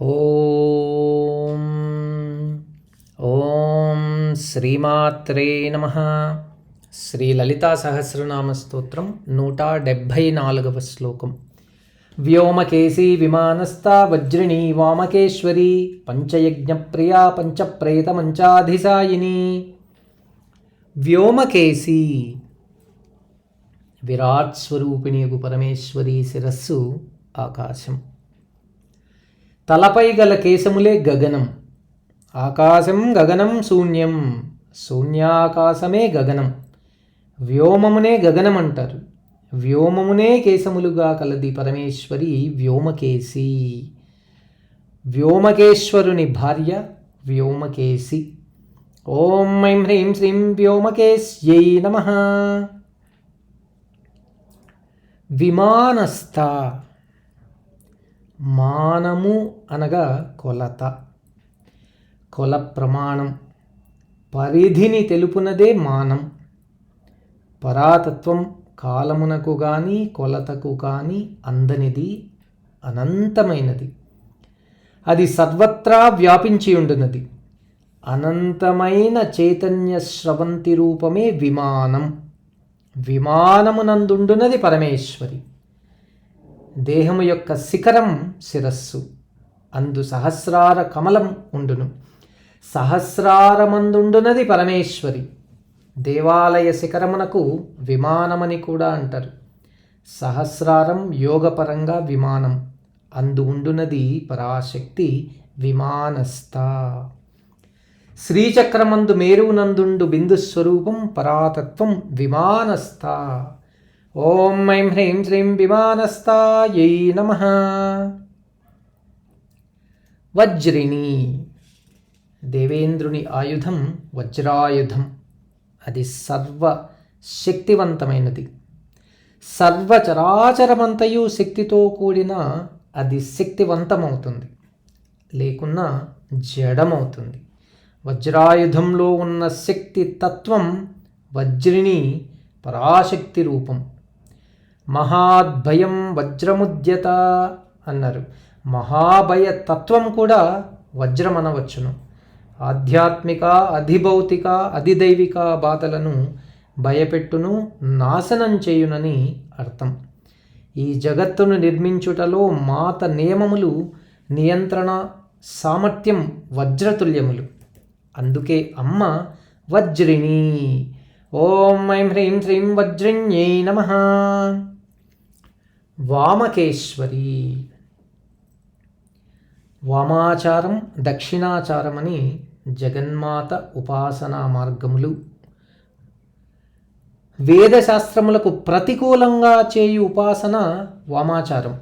ఓం ఓం శ్రీమాత్రే నమః. శ్రీ లలితా సహస్రనామ స్తోత్రం 174వ శ్లోకం. వ్యోమకేశీ విమానస్థా వజ్రిణీ వామకేశ్వరీ పంచయజ్ఞప్రియా పంచప్రేతమంచాధిసాయిని. వ్యోమకేశీ విరాట్ స్వరూపిణియగు పరమేశ్వరీ శిరస్సు ఆకాశం. తలపై గల కేశములే గగనం. ఆకాశం గగనం శూన్యం, శూన్యాకాశమే గగనం. వ్యోమమునే గగనం అంటారు. వ్యోమమునే కేశములుగా కలది పరమేశ్వరి వ్యోమకేశి. వ్యోమకేశ్వరుని భార్య వ్యోమకేశి. ఓం ఐం హ్రీం శ్రీం వ్యోమకేశ్యై నమః. విమానస్థ. మానము అనగా కొలత, కొల ప్రమాణం, పరిధిని తెలుపునదే మానం. పరాతత్వం కాలమునకు కానీ కొలతకు కానీ అందనిది, అనంతమైనది. అది సర్వత్రా వ్యాపించి ఉండునది. అనంతమైన చైతన్య స్రవంతి రూపమే విమానం. విమానమునందుండునది పరమేశ్వరి. దేహము యొక్క శిఖరం శిరస్సు. అందు సహస్రార కమలం ఉండును. సహస్రారమందుండునది పరమేశ్వరి. దేవాలయ శిఖరమునకు విమానమని కూడా అంటారు. సహస్రారం యోగపరంగా విమానం. అందు ఉండునది పరాశక్తి విమానస్థ. శ్రీచక్రమందు మేరునందుండు బిందుస్వరూపం పరాతత్వం విమానస్థ. ఓం ఐం హ్రీం శ్రీం విమానస్థాయై నమః. వజ్రిణి. దేవేంద్రుని ఆయుధం వజ్రాయుధం. అది సర్వశక్తివంతమైనది. సర్వచరాచరమంతయు శక్తితో కూడిన అది శక్తివంతమవుతుంది, లేకున్నా జడమవుతుంది. వజ్రాయుధంలో ఉన్న శక్తి తత్వం వజ్రిణి పరాశక్తి రూపం. మహాద్భయం వజ్రముద్యత అన్నారు. మహాభయ తత్వం కూడా వజ్రం అనవచ్చును. ఆధ్యాత్మిక, అధిభౌతిక, అధిదైవిక బాధలను భయపెట్టును, నాశనం చేయునని అర్థం. ఈ జగత్తును నిర్మించుటలో మాత నియమములు, నియంత్రణ సామర్థ్యం వజ్రతుల్యములు. అందుకే అమ్మ వజ్రిణి. ఓం ఐం హ్రీం శ్రీం వజ్రిణ్యై నమః. వామకేశ్వరి. వామాచారం, దక్షిణాచారం అని జగన్మాత ఉపాసనా మార్గములు. వేదశాస్త్రములకు ప్రతికూలంగా చేయు ఉపాసన వామాచారం.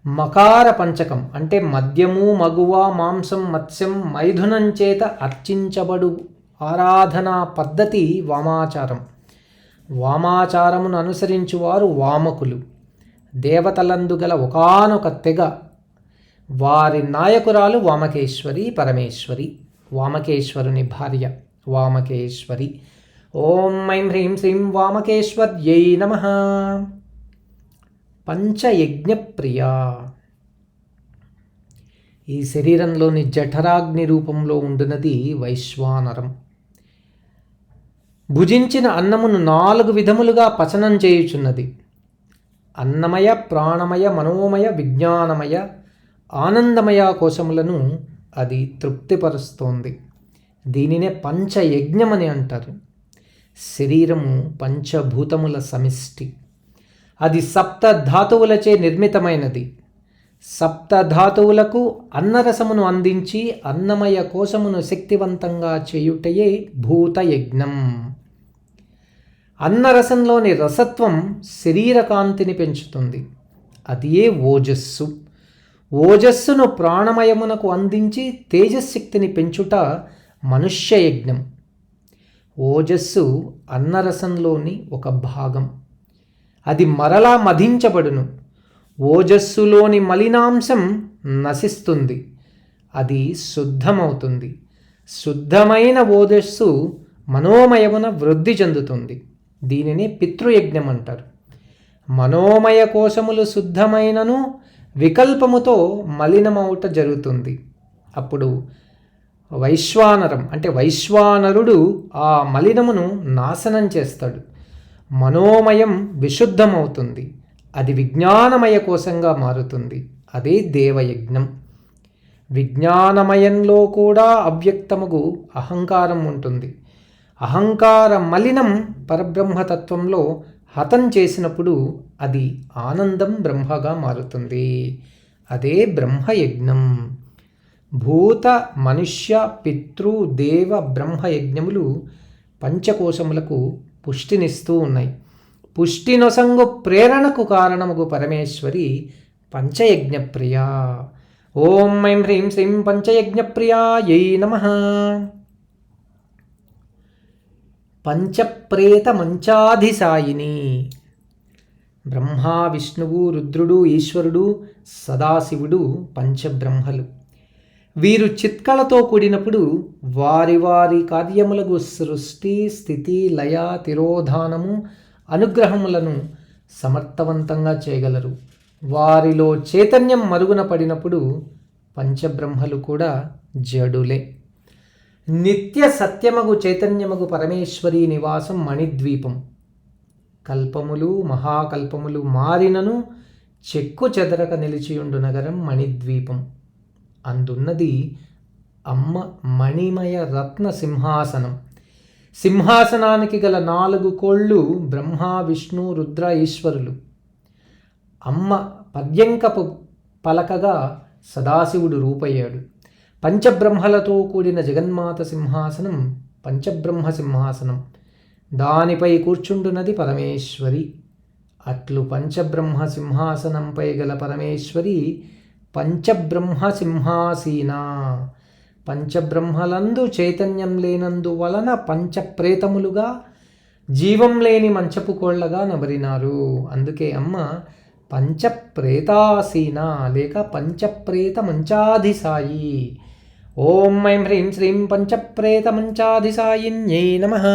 మకార పంచకం అంటే మద్యము, మగువ, మాంసం, మత్స్యం, మైథునం చేత అర్చించబడు ఆరాధనా పద్ధతి వామాచారం. వామాచారమును అనుసరించువారు వామకులు. దేవతలందు గల ఒకానొక తెగ. వారి నాయకురాలు వామకేశ్వరి పరమేశ్వరి. వామకేశ్వరుని భార్య వామకేశ్వరి. ఓం ఐం హ్రీం శ్రీం వామకేశ్వర్యై నమః. పంచయజ్ఞప్రియా. ఈ శరీరంలోని జఠరాగ్ని రూపంలో ఉండునది వైశ్వానరం. భుజించిన అన్నమును 4 విధములుగా పచనం చేయుచున్నది. అన్నమయ, ప్రాణమయ, మనోమయ, విజ్ఞానమయ, ఆనందమయ కోశములను అది తృప్తిపరుస్తోంది. దీనినే పంచయజ్ఞమని అంటారు. శరీరము పంచభూతముల సమిష్టి. అది సప్తధాతువులచే నిర్మితమైనది. సప్తధాతువులకు అన్నరసమును అందించి అన్నమయ కోశమును శక్తివంతంగా చేయుటయే భూతయజ్ఞం. అన్నరసంలోని రసత్వం శరీర కాంతిని పెంచుతుంది. అదియే ఓజస్సు. ఓజస్సును ప్రాణమయమునకు అందించి తేజశక్తిని పెంచుట మనుష్యయజ్ఞం. ఓజస్సు అన్నరసంలోని ఒక భాగం. అది మరలా మధించబడును. ఓజస్సులోని మలినాంశం నశిస్తుంది. అది శుద్ధమవుతుంది. శుద్ధమైన ఓజస్సు మనోమయమున వృద్ధి చెందుతుంది. దీనిని పితృయజ్ఞం అంటారు. మనోమయ కోశములు శుద్ధమైనను వికల్పముతో మలినమవుట జరుగుతుంది. అప్పుడు వైశ్వానరం అంటే వైశ్వానరుడు ఆ మలినమును నాశనం చేస్తాడు. మనోమయం విశుద్ధమవుతుంది. అది విజ్ఞానమయ కోశంగా మారుతుంది. అదే దేవయజ్ఞం. విజ్ఞానమయంలో కూడా అవ్యక్తముగు అహంకారం ఉంటుంది. అహంకార మలినం పరబ్రహ్మతత్వంలో హతం చేసినప్పుడు అది ఆనందం బ్రహ్మగా మారుతుంది. అదే బ్రహ్మయజ్ఞం. భూత మనుష్య పితృ దేవ బ్రహ్మయజ్ఞములు పంచకోశములకు పుష్టినిస్తూ ఉన్నాయి. పుష్టినొసంగు ప్రేరణకు కారణముగు పరమేశ్వరి పంచయజ్ఞప్రియా. ఓం ఐం హ్రీం శ్రీం పంచయజ్ఞప్రియాయై నమః. పంచప్రేత మంచాధిసాయిని. బ్రహ్మ విష్ణువు రుద్రుడు ఈశ్వరుడు సదాశివుడు పంచబ్రహ్మలు. వీరు చిత్కళతో కూడినప్పుడు వారి వారి కార్యములకు సృష్టి స్థితి లయ తిరోధానము అనుగ్రహములను సమర్థవంతంగా చేయగలరు. వారిలో చైతన్యం మరుగున పడినప్పుడు పంచబ్రహ్మలు కూడా జడులే. నిత్య సత్యమగు చైతన్యమగు పరమేశ్వరి నివాసం మణిద్వీపం. కల్పములు మహాకల్పములు మారినను చెక్కు చెదరక నిలిచియుండు నగరం మణిద్వీపం. అందున్నది అమ్మ మణిమయ రత్న సింహాసనం. సింహాసనానికి గల 4 కోళ్ళు బ్రహ్మ విష్ణు రుద్ర ఈశ్వరులు. అమ్మ పర్యంకపు పలకగా సదాశివుడు రూపయ్యాడు. పంచబ్రహ్మలతో కూడిన జగన్మాత సింహాసనం పంచబ్రహ్మ సింహాసనం. దానిపై కూర్చుండున్నది పరమేశ్వరి. అట్లు పంచబ్రహ్మ సింహాసనంపై గల పరమేశ్వరి పంచబ్రహ్మ సింహాసీన. పంచబ్రహ్మలందు చైతన్యం లేనందువలన పంచప్రేతములుగా జీవం లేని మంచపు కోళ్లగా నబరినారు. అందుకే అమ్మ పంచప్రేతాసీన లేక పంచప్రేత మంచాధిసాయి. ఓం ఐం హ్రీం శ్రీం పంచప్రేత మంచాధిసాయిన్యై నమః.